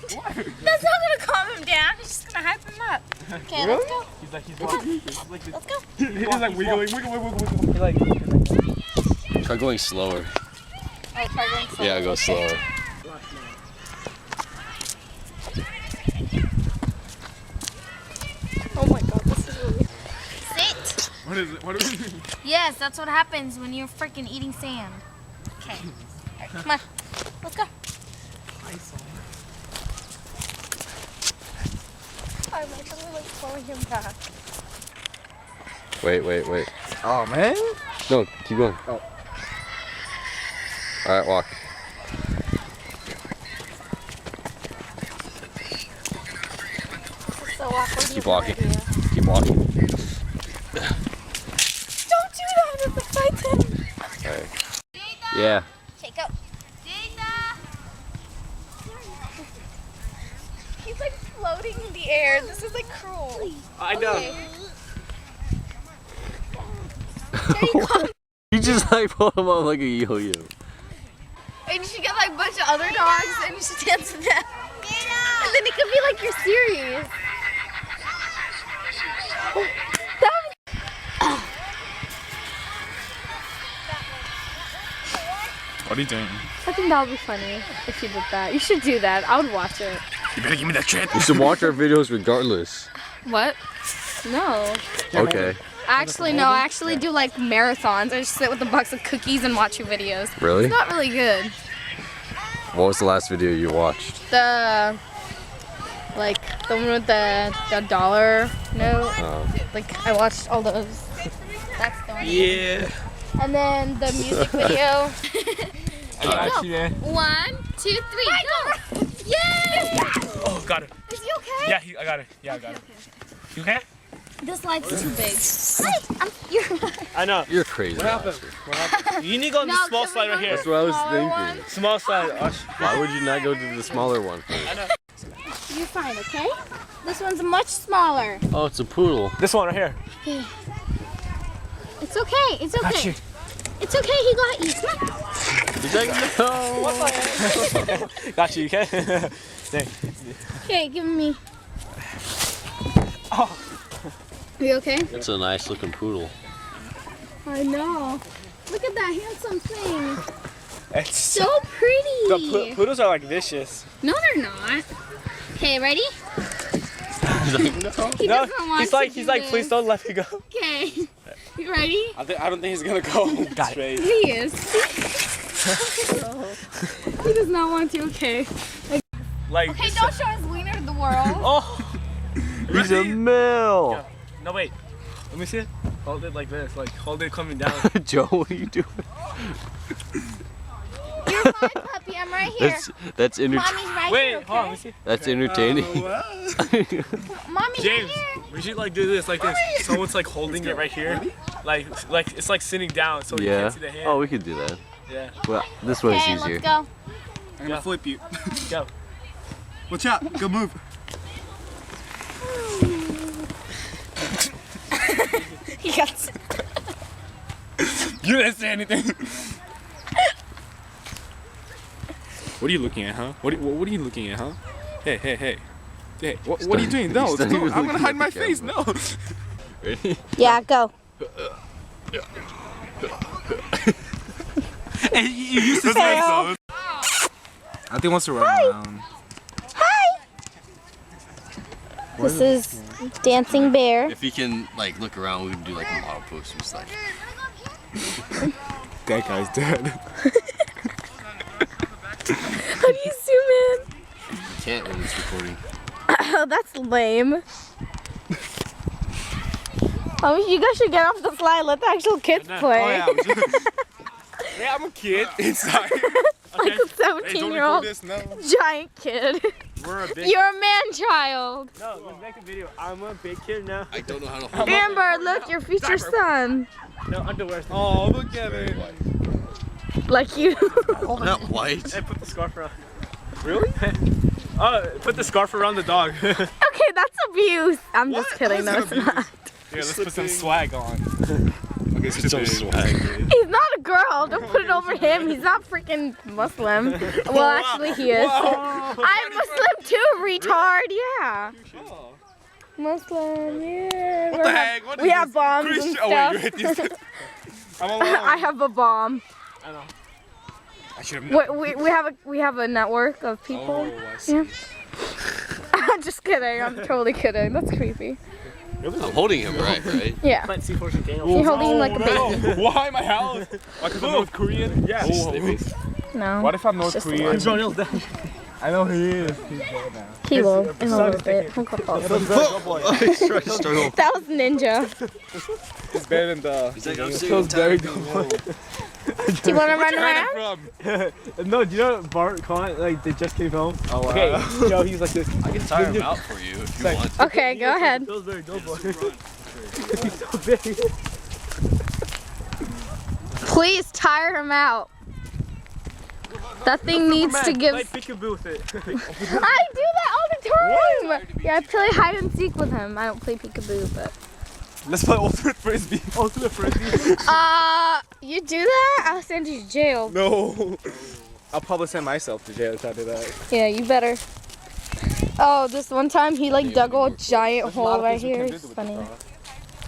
That's not gonna calm him down. It's just gonna hype him up. Okay, let's go. He's walking. Let's go. He's like wiggling. He's like. Try going slower. Oh, try going slow. Yeah, go slower. Oh my god, this is really... Sit! What is it? What are we doing? Yes, that's what happens when you're freaking eating sand. Okay. Alright, come on. Let's go. I'm actually like pulling him back. Wait. Oh man. No, keep going. Oh. All right, walk. So awkward. Keep walking. Keep walking. Don't do that! It's a fight him. Okay. Yeah. Okay, go. He's like floating in the air. This is like cruel. I know. Okay. There you go. You just like pull him up like a yo-yo. And you should get like a bunch of other dogs and you should dance with them. And then it could be like you're serious. What are you doing? I think that would be funny if you did that. You should do that. I would watch it. You better give me that shit. You should watch our videos regardless. What? No. Okay. Actually, no. I actually do like marathons. I just sit with a box of cookies and watch your videos. Really? It's not really good. What was the last video you watched? The one with the dollar note. Like I watched all those. That's the one. Yeah. And then the music video. I got you, man. 1, 2, 3, go! Yay! Oh, got it. Is he okay? Yeah, I got it. Yeah, I got it. You okay? This light's too big. Hi, you're. I know. You're crazy. What happened? You need to go on the small can we slide go right here. That's what I was Smaller thinking. one? Small slide. Why would you not go to the smaller one? I know. You're fine, okay? This one's much smaller. Oh, it's a poodle. This one right here. It's okay. It's okay. Got you. It's okay. He got you. Come on. He's like, no. Got you, okay? Thanks. Okay, give me. Oh. Are you okay? It's a nice looking poodle. I know. Look at that handsome thing. It's So pretty. the poodles are like vicious. No, they're not. Okay, ready? He's like, no. He No, doesn't want he's to like, do please this. don't let me go. Okay. You ready? I don't think he's gonna go straight. He is. He does not want to. Okay. Like. Okay, don't show his wiener to the world. Oh. He's a male. Yeah. No wait. Let me see it. Hold it like this. Like hold it coming down. Joe, what are you doing? You're fine, puppy. I'm right here. That's Mommy's entertaining. right Wait, here. hold on. Let Okay? me see. That's entertaining. Mommy's James, right here. we should like do this like this. Someone's like holding it right here. Like it's like sitting down so you Yeah. can't see the hand. Oh, we could do that. Yeah. Well, this one is Okay, easier. let's go. I'm gonna flip you. Go. Watch out. Good move. He got. You didn't say anything. What are you looking at, huh? What are you looking at, huh? Hey. Hey, what are you doing? No, He's not even I'm gonna looking hide at my the face. camera. No. Ready? Yeah, go. Hey, you used to say so. I think he wants to run around. This is Dancing Bear. If he can like look around, we can do like a model pose. Just like. That guy's dead. How do you zoom in? You can't when it's recording. Oh, that's lame. Oh, you guys should get off the slide. Let the actual kids play. Oh, yeah, I'm a kid inside. Like a Hey, don't 17-year-old record this, no. giant kid. We're a big. You're a man-child. No, let's make a video. I'm a big kid now. I don't know how to hold. Amber, look, your future son. No underwear. Oh, look at it. Like you. Not white. Hey, put the scarf around. Really? Put the scarf around the dog. Yeah, Okay, that's abuse. I'm just kidding. No, it's not. let's put some swag on. Okay, So stupid. swag. He's not a girl. Don't put it over him. He's not freaking Muslim. Well, actually, he is. I'm Muslim too, retard. Yeah. Muslim. Yeah. What the heck? What We is have this? bombs Christian. and Oh wait, you stuff. hit this. I'm alone. I have a bomb. I should have. We have a network of people. Oh, I see. Yeah. Just kidding. I'm totally kidding. That's creepy. I'm holding him right? Yeah. Plant C4 container. You're holding him like a baby. Why my house? Like if I'm North Korean? Yeah. Oh. No. What if I'm North just a Korean? Jonel's dead. I know he is. He's dead now. He will in a little bit. He'll go fall asleep. Struggle. That was Ninja. He's better than the. He's like, I'm Feels very good. Do you want to run around? From? No, do you know Bart Con, like, they just came home? Oh wow. Okay, yo, he's like this. I can tire him out for you if you want. Okay, go ahead. Pillsbury Doughboy. He's so big. Please tire him out. That thing needs to give. Play peekaboo with it. I do that all the time. Yeah, I play hide and seek with him. I don't play peekaboo, but. Let's play ultimate frisbee. Ultimate frisbee. You do that? I'll send you to jail. No. I'll probably send myself to jail if I do that. Yeah, you better. Oh, this one time he like dug a giant hole right here. It's funny.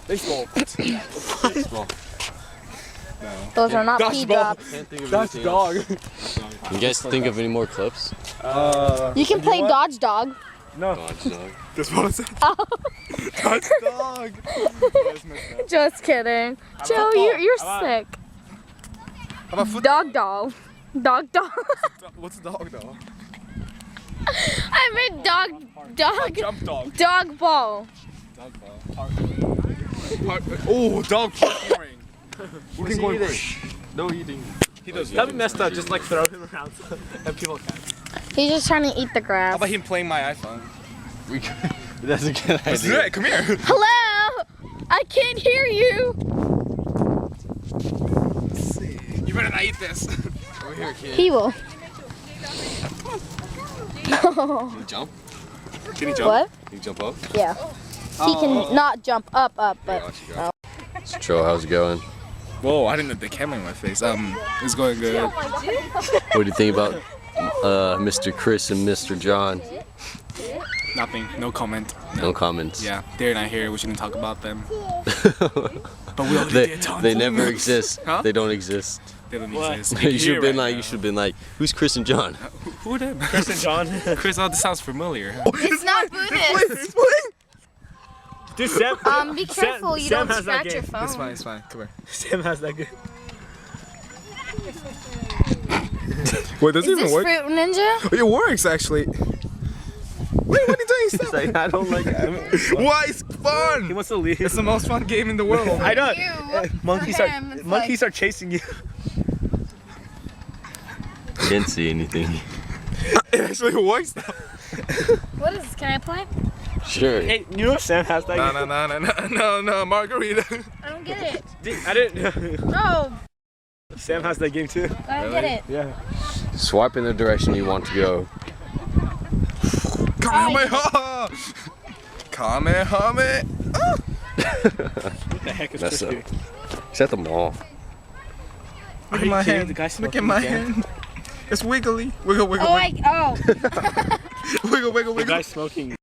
Baseball. Baseball. Those are not pea Dodgeball. drops. Can't think of That's anything dog. else. You guys think of any more clips? You can play dodge dog. No. Dodge dog. That's what I said. Oh, Dodge dog. just kidding. Joe, you're sick. How about football? Dog doll. Dog doll. What's a dog though? I meant dog. Jump dog. Dog ball. Dog ball. Oh, dog scoring. We can go No eating. He does. That'd be messed up, just like throw him around and people can. He's just trying to eat the How grass. about him playing my iPhone? We That's a good Let's do idea. it. Come here. Hello? I can't hear you. You better not eat this. Over here, kid. He will. Can you jump? Can you jump? What? Can you jump up? Yeah. He can not jump up, Here, but. watch you go. So, Tro, how's it going? Whoa! I didn't have the camera in my face. It's going good. What do you think about Mr. Chris and Mr. John? Nothing. No comment. No comments. Yeah, they're not here. We shouldn't talk about them. But we already did talk. They never exist. Huh? They don't exist. They don't What? exist. You should have been Right like, now. you should have been like, who's Chris and John? Who are them? Chris and John. Chris, oh, this sounds familiar. It's not Buddhist. Dude, Sam. Be careful you Sam don't has that scratch your game. phone. It's fine. It's fine. Come here. Sam has that good. Wait, does Is this Fruit Ninja? It works actually. Wait, what are you doing? Stop. Like, I don't like it. Why? It's fun. He wants to leave. It's the most fun game in the world. I know. You. Monkeys For are him, it's monkeys are chasing you. Didn't see anything. It actually works now. What is this? Can I play? Sure. Hey, you know Sam has that game? No, margarita. I don't get it. Dude, I didn't. No, Sam has that game too. I don't get it. Yeah. Swipe in the direction you want to go. Kamehameha! Kamehameha! What the heck is That's Chris up. doing? He's at the mall. Look Are at you my kidding? hand. The guy's Look at smoking my again. hand. It's wiggly. Wiggle, wiggle, Oh, wiggle. Wiggle, wiggle, The wiggle. guy's smoking.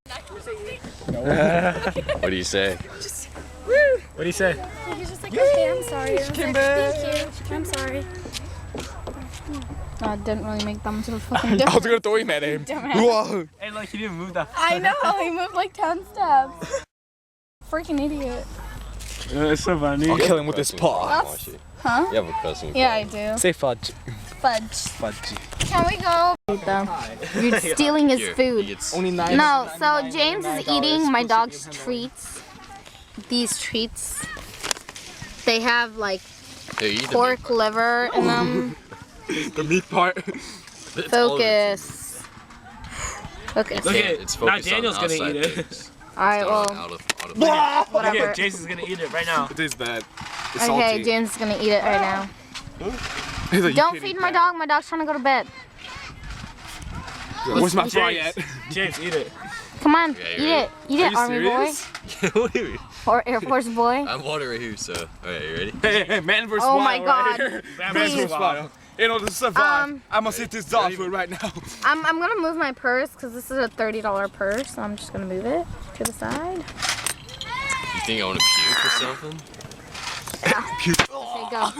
What do you say? What do you say? He's just like, okay, I'm sorry. Thank you. I'm sorry. No, it didn't really make that much of a fucking I was difference. gonna throw him at him. Dumbass. Whoa. Hey, look, he didn't move that. I know, he moved like 10 steps. Freaking idiot. It's so funny. I'll kill him with his paw. Watch it. Huh? You have a cussing. Yeah, I do. Say fudge. Fudge. Fudge. Can we go? You're stealing his Here, he food. gets- Only 9. No, so James is eating my dog's treats. These treats. They have like Here, you eat the pork liver in them. The meat part. meat. It's all of it. Focus. Focus. Look at It's now focused on Daniel's gonna outside eat it. things. Alright, well, Out of Look whatever. at Jason's gonna eat it right now. It is bad. It's Okay, salty. James is gonna eat it right now. He's like, you Don't can't feed eat my that. dog. My dog's trying to go to bed. Where's my fry James, at? James, eat it. Come on, Yeah, eat you're it. Eat Are it, you army boy. serious? What are you- Or Air Force Boy. I'm water right here, so. Alright, you ready? Hey, man versus Oh wild. my right God. here. Man Please. versus wild. In order to survive, I'm gonna sit this dog food right now. I'm gonna move my purse because this is a $30 purse. So I'm just gonna move it to the side. You think I want to puke or something? Okay, go.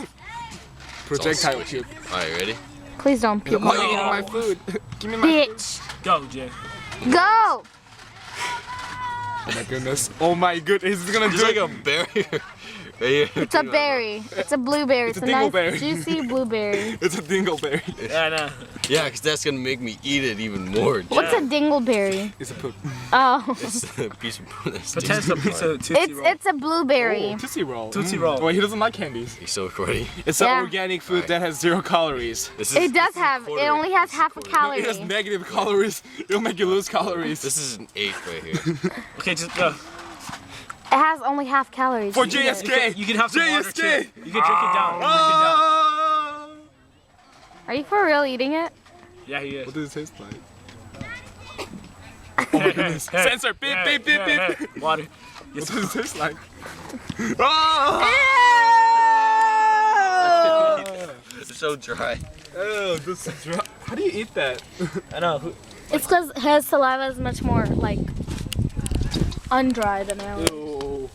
Projectile puke. Alright, ready? Please don't puke. Why are you eating my food? Give me my Bitch. Go, Jay. Go. Oh my goodness. Oh my goodness. He's gonna There's do like it. a berry right here. It's a berry. It's a blueberry. It's It's a a nice dingleberry. juicy blueberry. It's a dingleberry. Yeah, I know. Yeah, because that's gonna make me eat it even more. What's a dingleberry? It's a poop. Oh. It's a piece of that's Pretend it's a piece of Tootsie It's Roll. it's a blueberry. Oh, Tootsie Roll. Tootsie Roll. Wait, he doesn't like candies. You still recording? It's Yeah. an organic food that has 0 calories. This is, It does this is have. It quarter. only has half a It calorie. has negative calories. It'll make you lose calories. This is an 8 right here. Okay, just go. It has only half calories. For You can- JSK. You can have some water too. JSK. You can drink it down. You can drink it down. Ah! Are you for real eating it? Yeah, he is. What does it taste like? Oh my goodness. Censor. Beep, beep, beep, beep. Water. What does it taste like? Ah! It's so dry. Oh, this is dry. How do you eat that? I know. It's because his saliva is much more like undried than ours. Ew.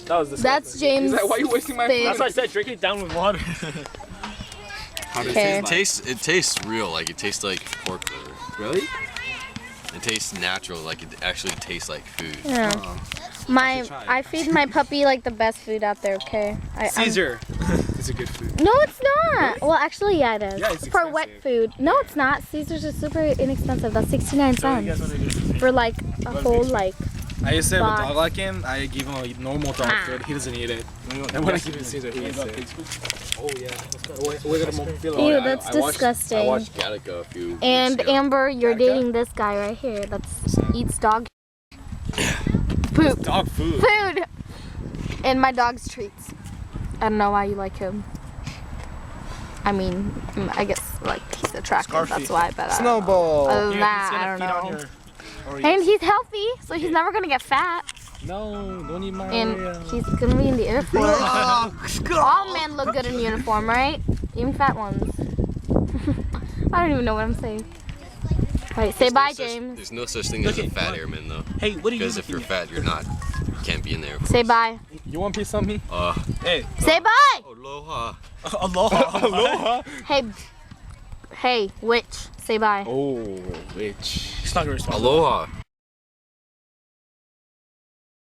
That was disgusting. That's James. Is that why you wasting my spit. That's why I said drink it down with water. How does Okay. It tastes real, like it tastes like pork liver. Really? It tastes natural, like it actually tastes like food. Yeah. I feed my puppy like the best food out there. Okay. Caesar. It's a good food. No, it's not. Well, actually, yeah, it is. Yeah, it's for wet food. No, it's not. Caesars are super inexpensive. That's 69 So you guys cents want to do? for like a whole like. I used to have Box. a dog like him. I give him a normal dog Ah. food. He doesn't eat it. And And when I give him Caesar, he eats it. Oh yeah. We're gonna feel Ew, that's disgusting. I watched Gattaca a few And weeks ago. Amber, you're Gattaca? dating this guy right here. That's eats dog poop. Dog food. Food. And my dog's treats. I don't know why you like him. I mean, I guess like he's attractive. Scarfy. That's why. But I don't know. Snowball. Other than Here, that, he's I gonna don't feed on know. your Oreos. And he's healthy, so he's never gonna get fat. No, don't eat my And Oreo. he's gonna be in the Air Force. All men look good in uniform, right? Even fat ones. I don't even know what I'm saying. Alright, say bye, James. There's no such thing as a Okay, fat what? airman, though. Hey, what are you Because if you're looking at? fat, you're not. You can't be in there. Say bye. You want a piece of me? Hey. Say bye! Aloha. Aloha. Aloha. Hey, witch, say bye. Oh, bitch. He's not gonna respond. Aloha.